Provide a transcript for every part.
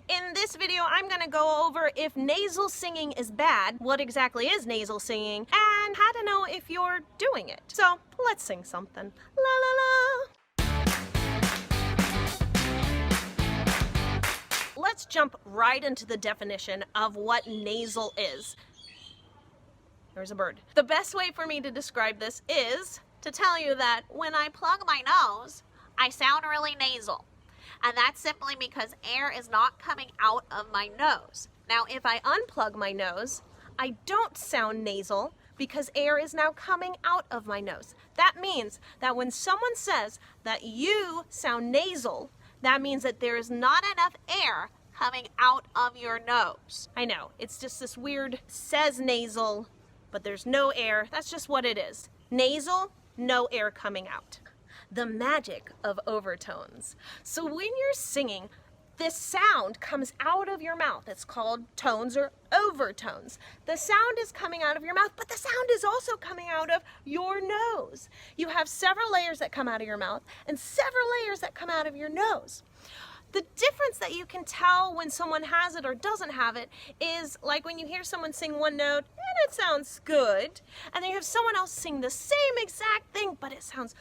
In this video, I'm gonna go over if nasal singing is bad, what exactly is nasal singing, and how to know if you're doing it. So let's sing something. La la la. Let's jump right into the definition of what nasal is. There's a bird. The best way for me to describe this is to tell you that when I plug my nose, I sound really nasal. And that's simply because air is not coming out of my nose. Now, if I unplug my nose, I don't sound nasal because air is now coming out of my nose. That means that when someone says that you sound nasal, that means that there is not enough air coming out of your nose. I know, it's just this weird says nasal, but there's no air. That's just what it is. Nasal, no air coming out. The magic of overtones. So when you're singing, this sound comes out of your mouth. It's called tones or overtones. The sound is coming out of your mouth, but the sound is also coming out of your nose. You have several layers that come out of your mouth and several layers that come out of your nose. The difference that you can tell when someone has it or doesn't have it is like when you hear someone sing one note and it sounds good, and then you have someone else sing the same exact thing, but it sounds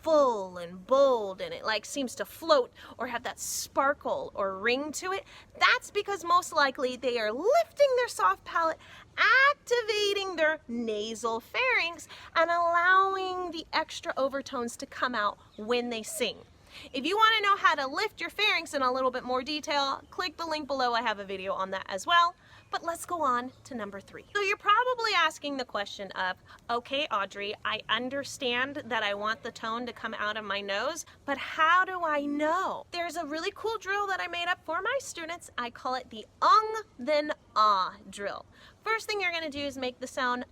full and bold and it like seems to float or have that sparkle or ring to it. That's because most likely they are lifting their soft palate, activating their nasal pharynx, and allowing the extra overtones to come out when they sing. If you want to know how to lift your pharynx in a little bit more detail, click the link below. I have a video on that as well. But let's go on to number 3. So you're probably asking the question of, okay, Audrey, I understand that I want the tone to come out of my nose, but how do I know? There's a really cool drill that I made up for my students. I call it the then ah drill. First thing you're going to do is make the sound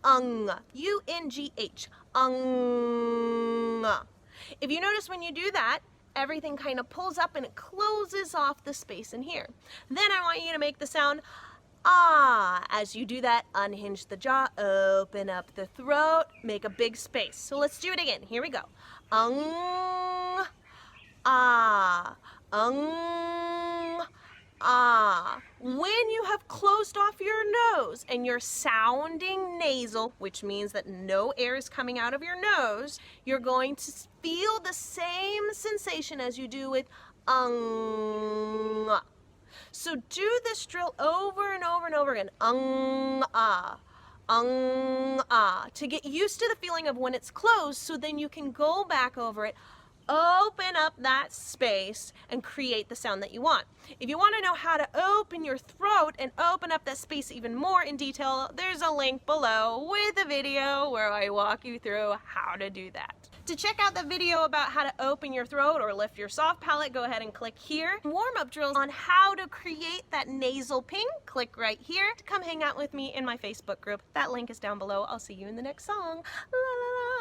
U-N-G-H, If you notice when you do that, everything kind of pulls up and it closes off the space in here. Then I want you to make the sound ah. As you do that, unhinge the jaw, open up the throat, make a big space. So let's do it again. Here we go. Ah, ah. When you have closed off your nose and you're sounding nasal, which means that no air is coming out of your nose, you're going to feel the same sensation as you do with So do this drill over and over and over again. To get used to the feeling of when it's closed, so then you can go back over it, open up that space, and create the sound that you want. If you want to know how to open your throat and open up that space even more in detail, there's a link below with a video where I walk you through how to do that. To check out the video about how to open your throat or lift your soft palate, go ahead and click here. Warm-up drills on how to create that nasal ping, click right here. To come hang out with me in my Facebook group, that link is down below. I'll see you in the next song. La, la, la.